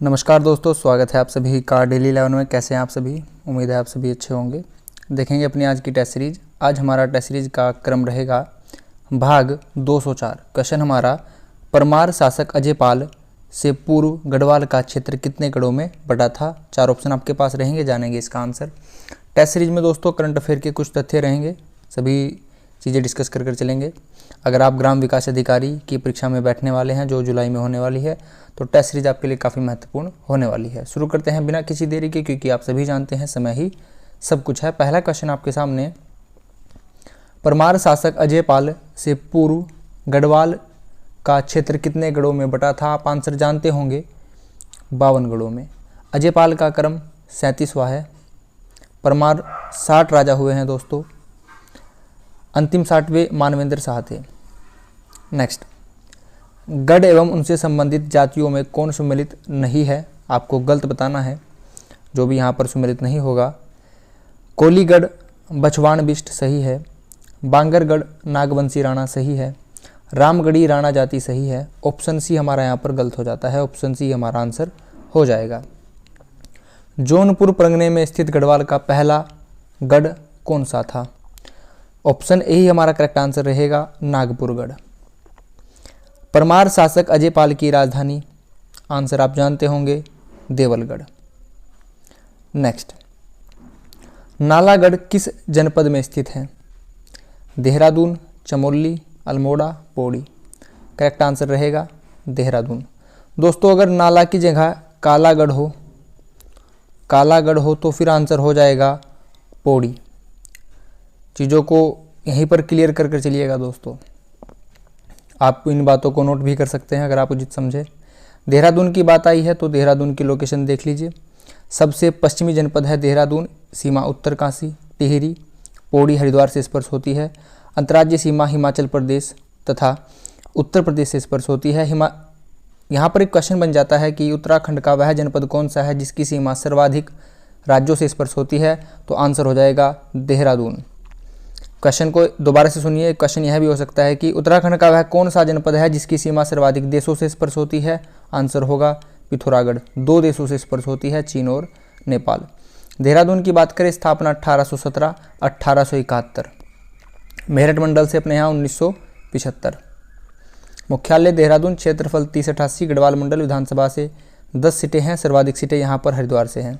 नमस्कार दोस्तों, स्वागत है आप सभी का डेली 11 में। कैसे हैं आप सभी? उम्मीद है आप सभी अच्छे होंगे। देखेंगे अपनी आज की टेस्ट सीरीज। आज हमारा टेस्ट सीरीज का क्रम रहेगा भाग 204। क्वेश्चन हमारा, परमार शासक अजय पाल से पूर्व गढ़वाल का क्षेत्र कितने गढ़ों में बटा था? 4 ऑप्शन आपके पास रहेंगे, जानेंगे इसका आंसर। टेस्ट सीरीज में दोस्तों करंट अफेयर के कुछ तथ्य रहेंगे, सभी चीज़ें डिस्कस कर चलेंगे। अगर आप ग्राम विकास अधिकारी की परीक्षा में बैठने वाले हैं जो जुलाई में होने वाली है, तो टेस्ट सीरीज आपके लिए काफ़ी महत्वपूर्ण होने वाली है। शुरू करते हैं बिना किसी देरी के, क्योंकि आप सभी जानते हैं समय ही सब कुछ है। पहला क्वेश्चन आपके सामने, परमार शासक अजय पाल से पूर्व गढ़वाल का क्षेत्र कितने गढ़ों में बटा था? आप आंसर जानते होंगे, 52 गढ़ों में। अजय पाल का क्रम 37वां है। परमार 60 राजा हुए हैं दोस्तों। अंतिम 60वें मानवेंद्र शाह थे। नेक्स्ट, गढ़ एवं उनसे संबंधित जातियों में कौन सम्मिलित नहीं है? आपको गलत बताना है, जो भी यहाँ पर सम्मिलित नहीं होगा। कोलीगढ़ बछवान बिष्ट सही है। बांगरगढ़ नागवंशी राणा सही है। रामगढ़ी राणा जाति सही है। ऑप्शन सी हमारा यहाँ पर गलत हो जाता है, ऑप्शन सी हमारा आंसर हो जाएगा। जौनपुर परगने में स्थित गढ़वाल का पहला गढ़ कौन सा था? ऑप्शन ए ही हमारा करेक्ट आंसर रहेगा, नागपुरगढ़। परमार शासक अजय पाल की राजधानी, आंसर आप जानते होंगे, देवलगढ़। नेक्स्ट, नालागढ़ किस जनपद में स्थित है? देहरादून, चमोली, अल्मोड़ा, पौड़ी। करेक्ट आंसर रहेगा देहरादून। दोस्तों अगर नाला की जगह कालागढ़ हो तो फिर आंसर हो जाएगा पौड़ी। चीज़ों को यहीं पर क्लियर कर चलिएगा दोस्तों। आप इन बातों को नोट भी कर सकते हैं अगर आप उचित समझे। देहरादून की बात आई है तो देहरादून की लोकेशन देख लीजिए। सबसे पश्चिमी जनपद है देहरादून। सीमा उत्तरकाशी, टिहरी, पौड़ी, हरिद्वार से स्पर्श होती है। अंतर्राज्यीय सीमा हिमाचल प्रदेश तथा उत्तर प्रदेश से स्पर्श होती है। यहाँ पर एक क्वेश्चन बन जाता है कि उत्तराखंड का वह जनपद कौन सा है जिसकी सीमा सर्वाधिक राज्यों से स्पर्श होती है? तो आंसर हो जाएगा देहरादून। क्वेश्चन को दोबारा से सुनिए। क्वेश्चन यह भी हो सकता है कि उत्तराखंड का वह कौन सा जनपद है जिसकी सीमा सर्वाधिक देशों से स्पर्श होती है? आंसर होगा पिथौरागढ़। 2 देशों से स्पर्श होती है, चीन और नेपाल। देहरादून की बात करें, स्थापना 1817, 1871। मेरठ मंडल से अपने यहाँ 1975। मुख्यालय देहरादून। क्षेत्रफल 3088। गढ़वाल मंडल विधानसभा से 10 सीटें हैं। सर्वाधिक सीटें यहाँ पर हरिद्वार से हैं।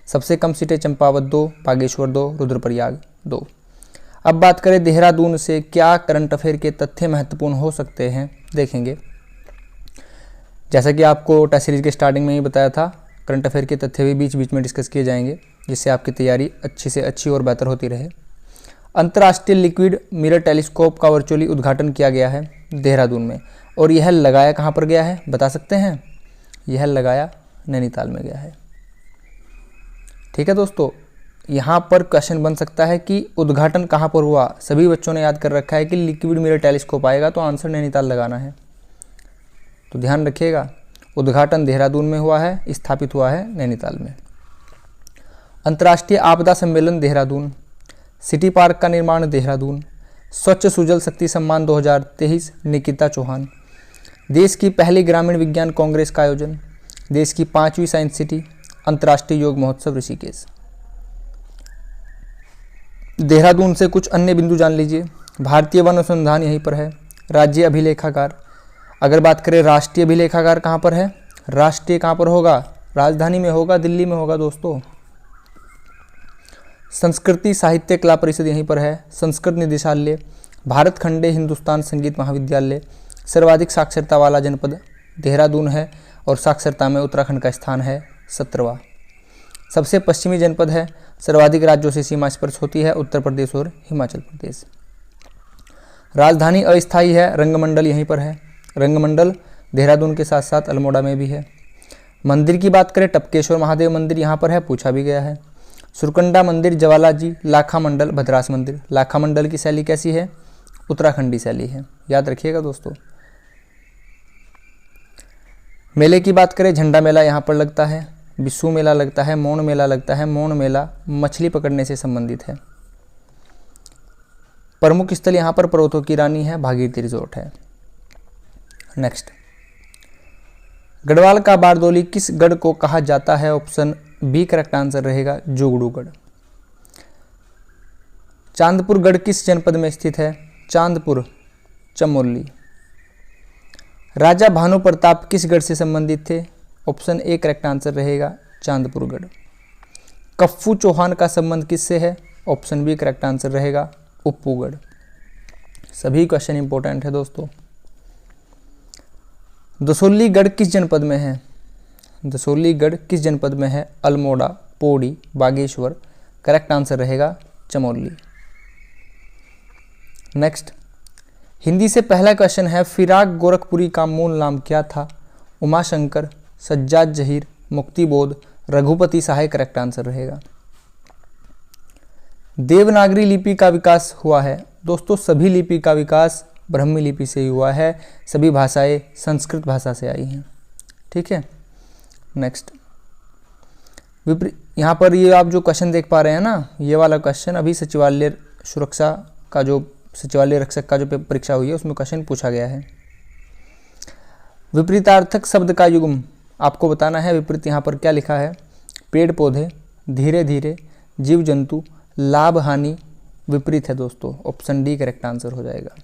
सबसे कम सीटें चंपावत 2, बागेश्वर 2, रुद्रप्रयाग 2। अब बात करें देहरादून से क्या करंट अफेयर के तथ्य महत्वपूर्ण हो सकते हैं, देखेंगे। जैसा कि आपको टेस्ट सीरीज के स्टार्टिंग में ही बताया था, करंट अफेयर के तथ्य भी बीच बीच में डिस्कस किए जाएंगे, जिससे आपकी तैयारी अच्छी से अच्छी और बेहतर होती रहे। अंतर्राष्ट्रीय लिक्विड मिरर टेलीस्कोप का वर्चुअली उद्घाटन किया गया है देहरादून में, और यह लगाया कहाँ पर गया है, बता सकते हैं? यह लगाया नैनीताल में गया है। ठीक है दोस्तों, यहाँ पर क्वेश्चन बन सकता है कि उद्घाटन कहाँ पर हुआ। सभी बच्चों ने याद कर रखा है कि लिक्विड मिरर टेलीस्कोप आएगा तो आंसर नैनीताल लगाना है, तो ध्यान रखिएगा। उद्घाटन देहरादून में हुआ है, स्थापित हुआ है नैनीताल में। अंतर्राष्ट्रीय आपदा सम्मेलन देहरादून। सिटी पार्क का निर्माण देहरादून। स्वच्छ सुजल शक्ति सम्मान 2023 निकिता चौहान। देश की पहली ग्रामीण विज्ञान कांग्रेस का आयोजन। देश की 5वीं साइंस सिटी। अंतर्राष्ट्रीय योग महोत्सव ऋषिकेश। देहरादून से कुछ अन्य बिंदु जान लीजिए। भारतीय वन अनुसंधान यहीं पर है। राज्य अभिलेखागार। अगर बात करें राष्ट्रीय अभिलेखागार कहाँ पर है? राष्ट्रीय कहाँ पर होगा? राजधानी में होगा, दिल्ली में होगा दोस्तों। संस्कृति साहित्य कला परिषद यहीं पर है। संस्कृत निदेशालय। भारत खंडे हिंदुस्तान संगीत महाविद्यालय। सर्वाधिक साक्षरता वाला जनपद देहरादून है, और साक्षरता में उत्तराखंड का स्थान है 17वां। सबसे पश्चिमी जनपद है। सर्वाधिक राज्यों से सीमा स्पर्श होती है, उत्तर प्रदेश और हिमाचल प्रदेश। राजधानी अस्थायी है। रंगमंडल यहीं पर है। रंगमंडल देहरादून के साथ साथ अल्मोड़ा में भी है। मंदिर की बात करें, टपकेश्वर महादेव मंदिर यहाँ पर है, पूछा भी गया है। सुरकंडा मंदिर, ज्वाला जी, लाखा मंडल, भद्रास मंदिर। लाखा मंडल की शैली कैसी है? उत्तराखंडी शैली है, याद रखिएगा दोस्तों। मेले की बात करें, झंडा मेला यहाँ पर लगता है। बिस्सू मेला लगता है। मौन मेला लगता है। मौन मेला मछली पकड़ने से संबंधित है। प्रमुख स्थल यहाँ पर पर्वतों की रानी है, भागीरथी रिजोर्ट है। नेक्स्ट, गढ़वाल का बारदोली किस गढ़ को कहा जाता है? ऑप्शन बी करेक्ट आंसर रहेगा जोगड़ूगढ़। चांदपुर गढ़ किस जनपद में स्थित है? चांदपुर, चमोली। राजा भानु प्रताप किस गढ़ से संबंधित थे? ऑप्शन ए करेक्ट आंसर रहेगा चांदपुर गढ़। कफ्फू चौहान का संबंध किससे है? ऑप्शन बी करेक्ट आंसर रहेगा उप्पूगढ़। सभी क्वेश्चन इंपॉर्टेंट है दोस्तों। दसोलीगढ़ किस जनपद में है? दसोलीगढ़ किस जनपद में है? अल्मोड़ा, पौड़ी, बागेश्वर। करेक्ट आंसर रहेगा चमोली। नेक्स्ट, हिंदी से पहला क्वेश्चन है, फिराक गोरखपुरी का मूल नाम क्या था? उमाशंकर, सज्जाद जहीर, मुक्तिबोध, रघुपति सहाय। करेक्ट आंसर रहेगा। देवनागरी लिपि का विकास हुआ है? दोस्तों सभी लिपि का विकास ब्राह्मी लिपि से ही हुआ है। सभी भाषाएं संस्कृत भाषा से आई हैं। ठीक है। नेक्स्ट, यहाँ पर ये आप जो क्वेश्चन देख पा रहे हैं ना, ये वाला क्वेश्चन अभी सचिवालय सुरक्षा का जो सचिवालय रक्षक का जो परीक्षा हुई है उसमें क्वेश्चन पूछा गया है। विपरीतार्थक शब्द का युग्म आपको बताना है। विपरीत यहाँ पर क्या लिखा है? पेड़ पौधे, धीरे धीरे, जीव जंतु, लाभ हानि। विपरीत है दोस्तों, ऑप्शन डी करेक्ट आंसर हो जाएगा।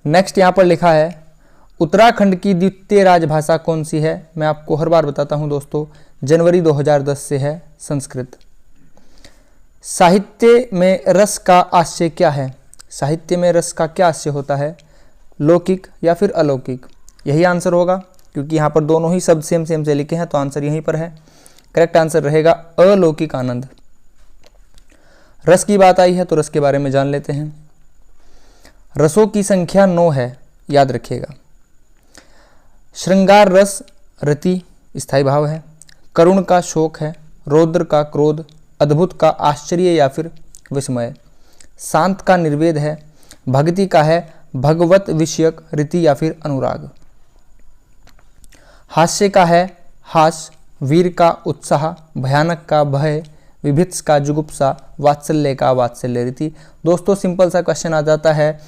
नेक्स्ट यहाँ पर लिखा है, उत्तराखंड की द्वितीय राजभाषा कौन सी है? मैं आपको हर बार बताता हूँ दोस्तों, जनवरी 2010 से है संस्कृत। साहित्य में रस का आशय क्या है? साहित्य में रस का क्या आशय होता है? लौकिक या फिर अलौकिक? यही आंसर होगा, क्योंकि यहाँ पर दोनों ही शब्द सेम से लिखे हैं तो आंसर यहीं पर है। करेक्ट आंसर रहेगा अलौकिक आनंद। रस की बात आई है तो रस के बारे में जान लेते हैं। रसों की संख्या 9 है, याद रखिएगा। श्रृंगार रस रति स्थायी भाव है, करुण का शोक है, रौद्र का क्रोध, अद्भुत का आश्चर्य या फिर विस्मय, शांत का निर्वेद है, भक्ति का है भगवत विषयक रीति या फिर अनुराग, हास्य का है हास, वीर का उत्साह, भयानक का भय, विभित्स का जुगुप्सा, वात्सल्य का वात्सल्य रीति। दोस्तों सिंपल सा क्वेश्चन आ जाता है,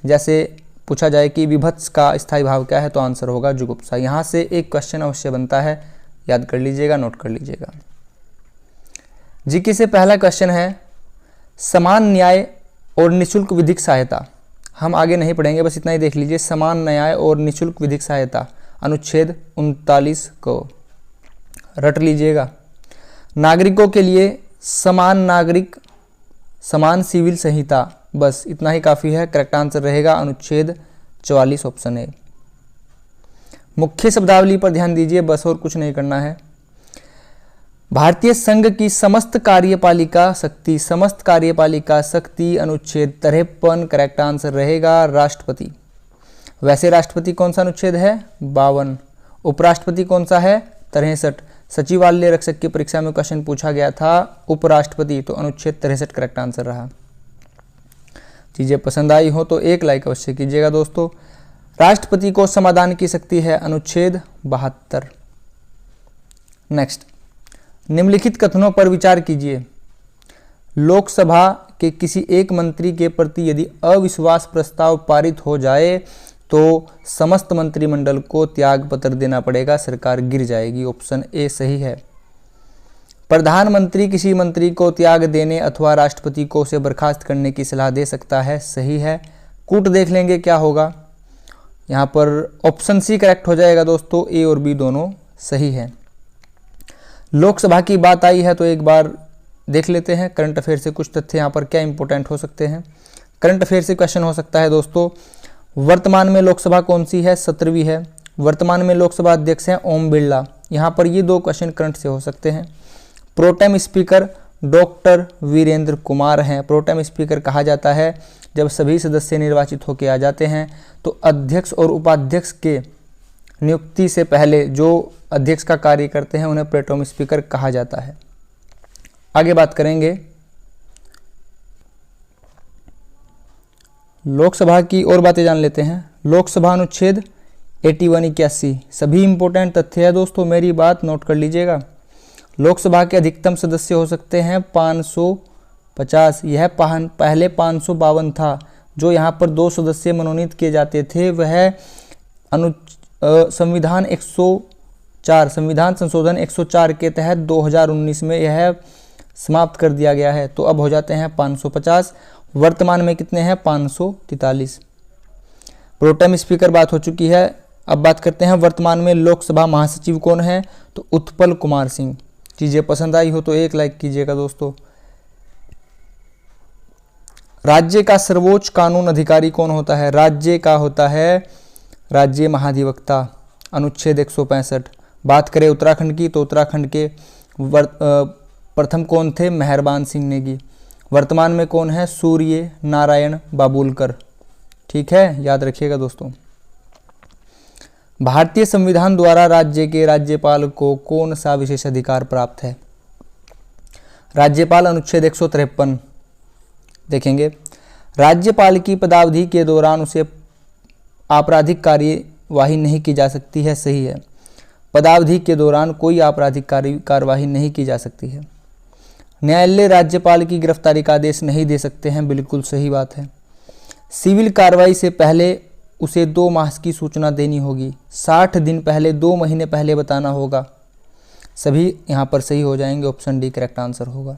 जैसे पूछा जाए कि विभत्स का स्थायी भाव क्या है तो आंसर होगा जुगुप्सा। यहाँ से एक क्वेश्चन अवश्य बनता है, याद कर लीजिएगा, नोट कर लीजिएगा। जीके से पहला क्वेश्चन है, समान न्याय और निःशुल्क विधिक सहायता। हम आगे नहीं पढ़ेंगे, बस इतना ही देख लीजिए। समान न्याय और निःशुल्क विधिक सहायता अनुच्छेद 39 को रट लीजिएगा। नागरिकों के लिए समान नागरिक समान सिविल संहिता, बस इतना ही काफ़ी है। करेक्ट आंसर रहेगा अनुच्छेद 44 ऑप्शन ए। मुख्य शब्दावली पर ध्यान दीजिए, बस और कुछ नहीं करना है। भारतीय संघ की समस्त कार्यपालिका शक्ति, समस्त कार्यपालिका शक्ति अनुच्छेद 53। करेक्ट आंसर रहेगा राष्ट्रपति। वैसे राष्ट्रपति कौन सा अनुच्छेद है? 52। उपराष्ट्रपति कौन सा है? 63। सचिवालय रक्षक की परीक्षा में क्वेश्चन पूछा गया था उपराष्ट्रपति, तो अनुच्छेद 63 करेक्ट आंसर रहा। चीजें पसंद आई हो तो एक लाइक अवश्य कीजिएगा दोस्तों। राष्ट्रपति को समाधान की शक्ति है अनुच्छेद 72। नेक्स्ट, निम्नलिखित कथनों पर विचार कीजिए। लोकसभा के किसी एक मंत्री के प्रति यदि अविश्वास प्रस्ताव पारित हो जाए तो समस्त मंत्रिमंडल को त्याग पत्र देना पड़ेगा, सरकार गिर जाएगी। ऑप्शन ए सही है। प्रधानमंत्री किसी मंत्री को त्याग देने अथवा राष्ट्रपति को उसे बर्खास्त करने की सलाह दे सकता है, सही है। कूट देख लेंगे क्या होगा। यहाँ पर ऑप्शन सी करेक्ट हो जाएगा दोस्तों, ए और बी दोनों सही है। लोकसभा की बात आई है तो एक बार देख लेते हैं करंट अफेयर से कुछ तथ्य यहाँ पर क्या इंपॉर्टेंट हो सकते हैं। करंट अफेयर से क्वेश्चन हो सकता है दोस्तों, वर्तमान में लोकसभा कौन सी है? 17वीं है। वर्तमान में लोकसभा अध्यक्ष हैं ओम बिरला। यहाँ पर ये दो क्वेश्चन करंट से हो सकते हैं। Pro tem speaker doctor Virendra Kumar हैं। प्रोटेम स्पीकर कहा जाता है जब सभी सदस्य निर्वाचित होकर आ जाते हैं तो अध्यक्ष और उपाध्यक्ष के नियुक्ति से पहले जो अध्यक्ष का कार्य करते हैं उन्हें प्रोटेम स्पीकर कहा जाता है। आगे बात करेंगे लोकसभा की और बातें जान लेते हैं। लोकसभा अनुच्छेद 81-81 सभी इंपॉर्टेंट तथ्य है दोस्तों, मेरी बात नोट कर लीजिएगा। लोकसभा के अधिकतम सदस्य हो सकते हैं 550। यह पहले 552 था। जो यहाँ पर 2 सदस्य मनोनीत किए जाते थे वह संविधान संशोधन 104 के तहत 2019 में यह समाप्त कर दिया गया है। तो अब हो जाते हैं 550, वर्तमान में कितने हैं 543। प्रोटेम स्पीकर बात हो चुकी है। अब बात करते हैं वर्तमान में लोकसभा महासचिव कौन है, तो उत्पल कुमार सिंह। चीज़ें पसंद आई हो तो एक लाइक कीजिएगा दोस्तों। राज्य का सर्वोच्च कानून अधिकारी कौन होता है, राज्य का होता है राज्य महाधिवक्ता, अनुच्छेद 165। बात करें उत्तराखंड की तो उत्तराखंड के प्रथम कौन थे, मेहरबान सिंह नेगी। वर्तमान में कौन है, सूर्य नारायण बाबुलकर। ठीक है, याद रखिएगा दोस्तों। भारतीय संविधान द्वारा राज्य के राज्यपाल को कौन सा विशेष अधिकार प्राप्त है, राज्यपाल, अनुच्छेद 153। देखेंगे, राज्यपाल की पदावधि के दौरान उसे आपराधिक कार्यवाही नहीं की जा सकती है। सही है, पदावधि के दौरान कोई आपराधिक कार्यवाही नहीं की जा सकती है। न्यायालय राज्यपाल की गिरफ्तारी का आदेश नहीं दे सकते हैं। बिल्कुल सही बात है। सिविल कार्रवाई से पहले उसे 2 माह की सूचना देनी होगी। 60 दिन पहले, 2 महीने पहले बताना होगा। सभी यहाँ पर सही हो जाएंगे। ऑप्शन डी करेक्ट आंसर होगा।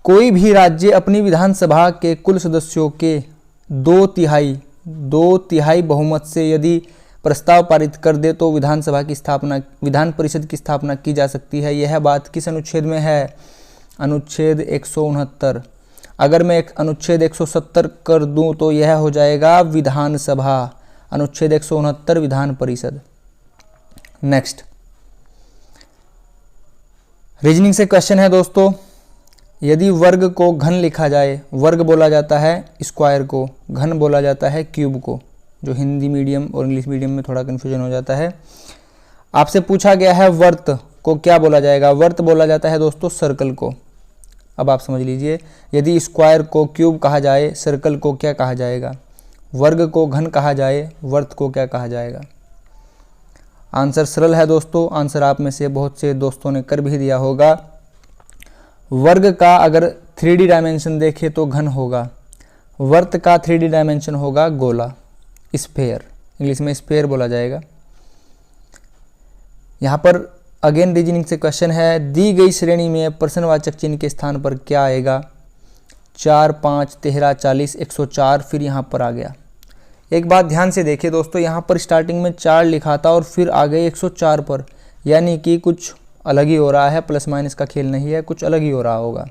कोई भी राज्य अपनी विधानसभा के कुल सदस्यों के 2 तिहाई बहुमत से यदि प्रस्ताव पारित कर दे तो विधान परिषद की स्थापना की जा सकती है। यह बात किस अनुच्छेद में है, अनुच्छेद 169। अगर मैं अनुच्छेद 170 कर दूं तो यह हो जाएगा विधानसभा, अनुच्छेद 169 विधान परिषद। नेक्स्ट रीजनिंग से क्वेश्चन है दोस्तों। यदि वर्ग को घन लिखा जाए, वर्ग बोला जाता है स्क्वायर को, घन बोला जाता है क्यूब को, जो हिंदी मीडियम और इंग्लिश मीडियम में थोड़ा कन्फ्यूजन हो जाता है। आपसे पूछा गया है वर्त को क्या बोला जाएगा, वर्त बोला जाता है दोस्तों सर्कल को। अब आप समझ लीजिए, यदि स्क्वायर को क्यूब कहा जाए, सर्कल को क्या कहा जाएगा, वर्ग को घन कहा जाए, वर्त को क्या कहा जाएगा। आंसर सरल है दोस्तों। आंसर आप में से बहुत से दोस्तों ने कर भी दिया होगा। वर्ग का अगर 3D डायमेंशन देखे तो घन होगा, वर्त का 3D डायमेंशन होगा गोला, स्फेयर, इंग्लिश में स्फेयर बोला जाएगा। यहाँ पर अगेन रीजनिंग से क्वेश्चन है, दी गई श्रेणी में प्रश्नवाचक चिन्ह के स्थान पर क्या आएगा, 4, 5, 13, 40, 104, फिर यहाँ पर आ गया। एक बात ध्यान से देखिए दोस्तों, यहाँ पर स्टार्टिंग में 4 लिखा था और फिर आ गए 104 पर, यानी कि कुछ अलग ही हो रहा है, प्लस माइनस का खेल नहीं है, कुछ अलग ही हो रहा होगा।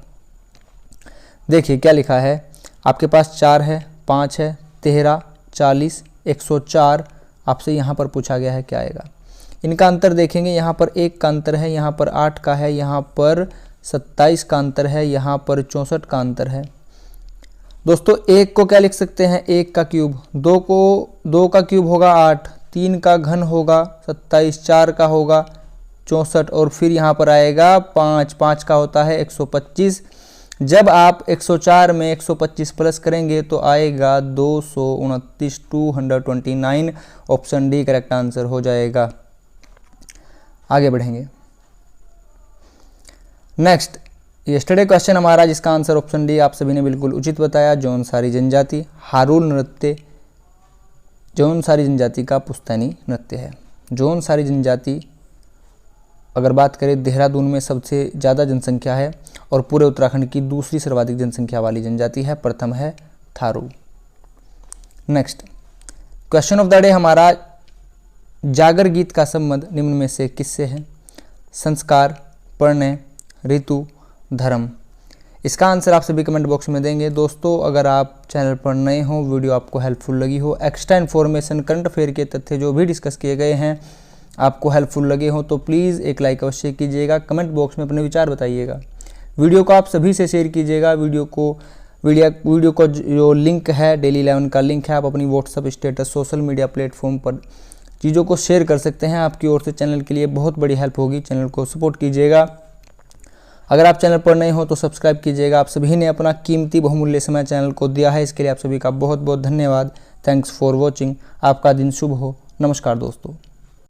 देखिए क्या लिखा है, आपके पास 4 है, 5 है, 13, 40, 104, आपसे यहाँ पर पूछा गया है क्या आएगा। इनका अंतर देखेंगे, यहाँ पर 1 का अंतर है, यहाँ पर 8 का है, यहाँ पर 27 का अंतर है, यहाँ पर 64 का अंतर है। दोस्तों 1 को क्या लिख सकते हैं, 1 का क्यूब, 2 का क्यूब होगा 8, 3 का घन होगा 27, 4 का होगा 64 और फिर यहाँ पर आएगा 5 का होता है 125। जब आप 104 में 125 प्लस करेंगे तो आएगा 229, 229। ऑप्शन डी करेक्ट आंसर हो जाएगा। आगे बढ़ेंगे। नेक्स्ट यस्टरडे क्वेश्चन हमारा, जिसका आंसर ऑप्शन डी आप सभी ने बिल्कुल उचित बताया। जौनसारी जनजाति, हारुल नृत्य जौनसारी जनजाति का पुश्तैनी नृत्य है। जौनसारी जनजाति अगर बात करें देहरादून में सबसे ज़्यादा जनसंख्या है और पूरे उत्तराखंड की दूसरी सर्वाधिक जनसंख्या वाली जनजाति है, प्रथम है Tharu. Next question of the day हमारा, जागर गीत का संबंध निम्न में से किससे है, संस्कार, प्रणय, ऋतु, धर्म। इसका आंसर आप सभी कमेंट बॉक्स में देंगे। दोस्तों अगर आप चैनल पर नए हो, वीडियो आपको हेल्पफुल लगी हो, एक्स्ट्रा इन्फॉर्मेशन करंट अफेयर के तथ्य जो भी डिस्कस किए गए हैं आपको हेल्पफुल लगे हो तो प्लीज़ एक लाइक अवश्य कीजिएगा। कमेंट बॉक्स में अपने विचार बताइएगा। वीडियो को आप सभी से शेयर कीजिएगा। वीडियो को जो लिंक है, डेली 11 का लिंक है, आप अपनी WhatsApp status, social media platform पर चीज़ों को शेयर कर सकते हैं। आपकी ओर से चैनल के लिए बहुत बड़ी हेल्प होगी। चैनल को सपोर्ट कीजिएगा। अगर आप चैनल पर नए हो तो सब्सक्राइब कीजिएगा। आप सभी ने अपना कीमती बहुमूल्य समय चैनल को दिया है, इसके लिए आप सभी का बहुत बहुत धन्यवाद। Thanks for watching. आपका दिन शुभ हो। नमस्कार दोस्तों।